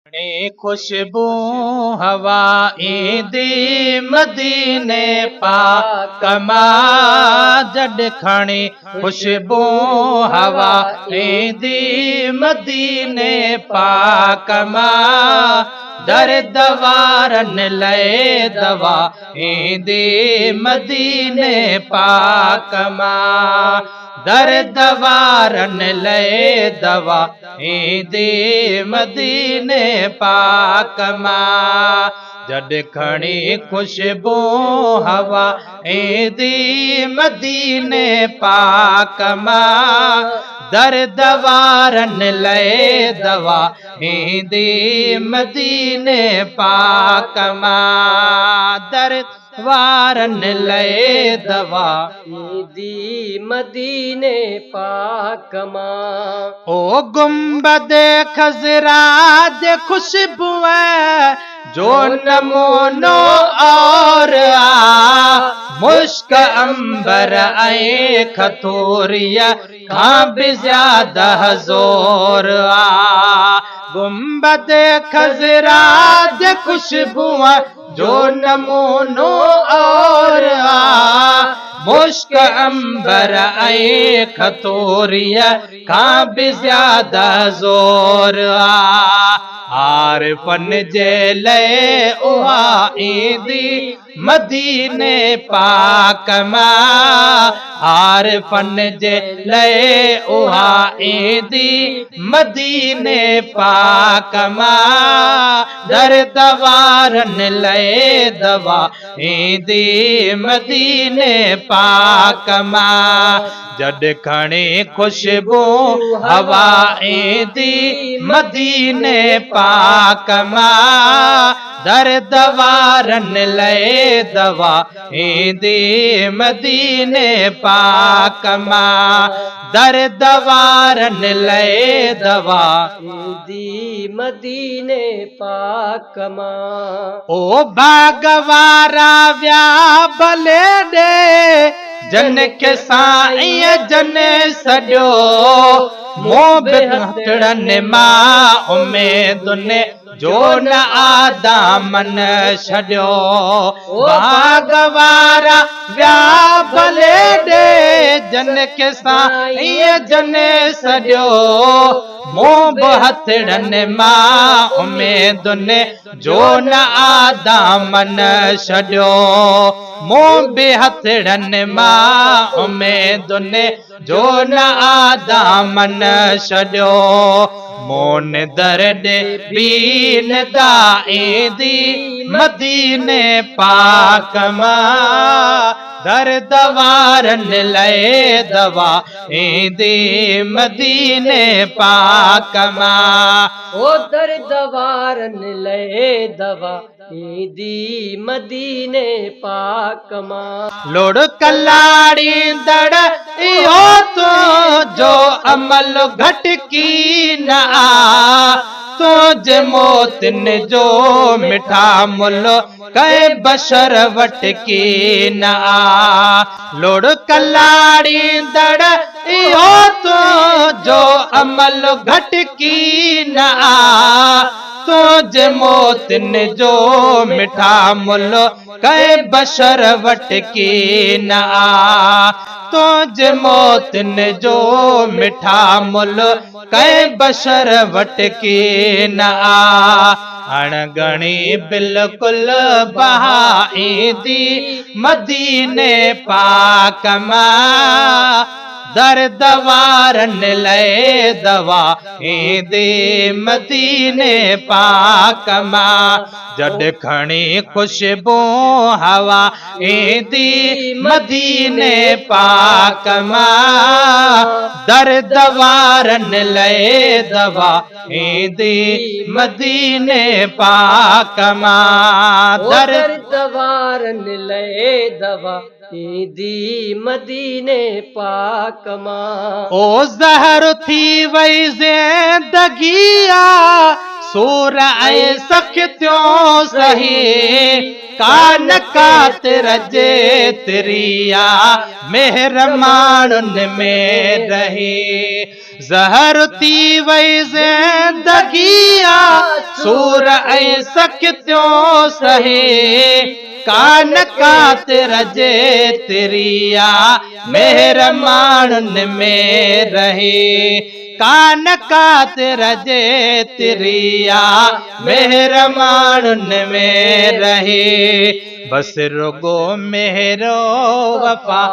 खुशबू हवा ईंदी मदीने पाक मां जड खणी खुशबू हवा ईंदी मदीने पाक मां दर्द वारन लए दवा ईंदी मदीने पाक मां दर्द वारन लए दवा ईंदी मदीने पाक मां जड खणी खुशबू हवा ईंदी मदीने पाक मां दर्द वारन लए दवा ईंदी मदीने पाक मां दर्द वारन लए दवा ईंदी मदीने पाक मां। ओ गुंबद खजरा दे खुशबू जो नमूनो और मुश्क अंबर आए खतूरिया खां भी ज्यादा जोर गुंबद खजरा दे खुशबू जो नमूनो और मुश्क अंबर आए खतूरिया खां भी ज्यादा जोर आरिफन जे लए उहा ईंदी मदीने पाक मां आरिफन जे लए उहा ईंदी मदीने पाक मां दर्द वारन लए दवा ईंदी मदीने पाक मां जड खणी खुशबू हवा ईंदी मदीने पाक मां दर्द वारन लए दवा ईंदी मदीने पाक मां दर्द वारन लए दवा ईंदी मदीने पाक मां। ओ भागवारा व्या भले दे जन के साईं जन सॼो मोहबतड़न मां उमेदुनि जो न आदामन छॾियो भागवारा व्या भले दे जन के साईं जन सॼो मोहबतड़न मां उमेदुनि जो न आदामन छॾियो मोहबतड़न मां उमेदुनि जो न आदामन छॾियो मोन दर्द बीन दा ईंदी मदीने पाक मां दर्द वारन लए दवा ईंदी मदीने पाक मां ओ दर्द वारन लए दवा ईंदी मदीने पाक मां। लोड़ कलाड़ी दड़ इहो तो जो अमल घटकी न आ तुझ मोतिन जो मिठा मुल कै बशर वटकी न आ लोड़ कलाड़ी दड़ इहो तो जो अमल घटकी न आ तुझ मोतिन जो मिठा मुल कै बशर वटकी न आ तुझ मोतिन जो मिठा मुल कै बशर वटकी न आ अणगणी बिल्कुल बहा ईंदी मदीने पाक मां दर्द वारन लए दवा ईंदी मदीने पाक मां जड खणी खुशबू हवा ईंदी मदीने पाक मां दर्द वारन लए दवा ईंदी मदीने पाक मां दर्द वारन लए दवा ईंदी मदीने पाक मां। ओ ज़हर थी वई ज़िंदगी सूर ऐं सख्तियों सही कान कात रजे तिरिया मेहरमानुन में रही ज़हर थी वई ज़िंदगिया सूर ऐं सख्तियों सही कान कात रजे तिरिया मेहरमानुन में रही कान कात रजे तिरिया मेहरमानुन में रहे बस रुगो मेहरो वफा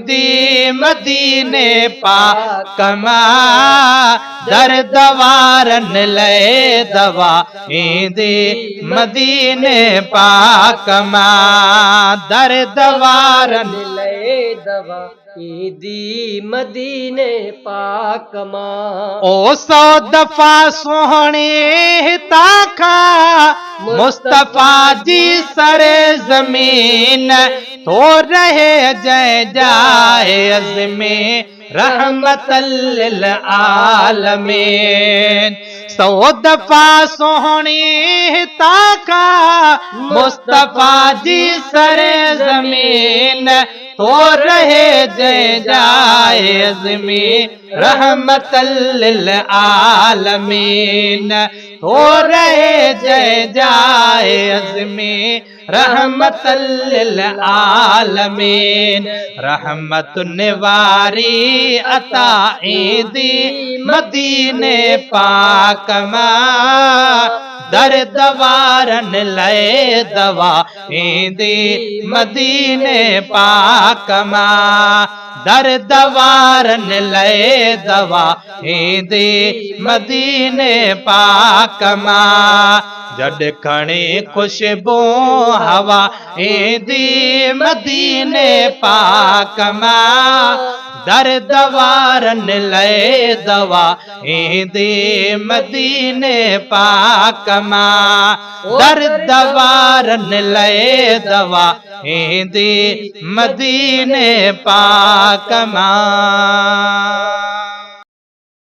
दी मदीने पाक मां दर्द वारन ले दवा दी मदीने पाक मां दर्द वारन ले दवा ईदी मदीने पाक मां ओ 100 दफ़ा सोहणे ताखा मुस्तफा जी सरे ज़मीन तो रहे जय जाए अज़मे रहमतल लिल आलमीन 100 दफ़ा सोहणे ताखा मुस्तफा जी सरे ज़मीन तो रहे जय जाए अज़मे रहमतल लिल आलमीन तो रहे जय जाए अज़मे रहमतल लिल आलमीन रहमतुन वारी अता ईदी मदीने पाक मां दर्द वारन ले दवा ईदी मदीने पाक मां दर्द वारन ले दवा ईदी मदीने पाक मां जड खणे खुशबू हवा ईदी मदीने पाक मां दर्द वारन ले दवा ईदी मदीने पाक मां दर्द वारन ले दवा ईदी मदीने पाक मां।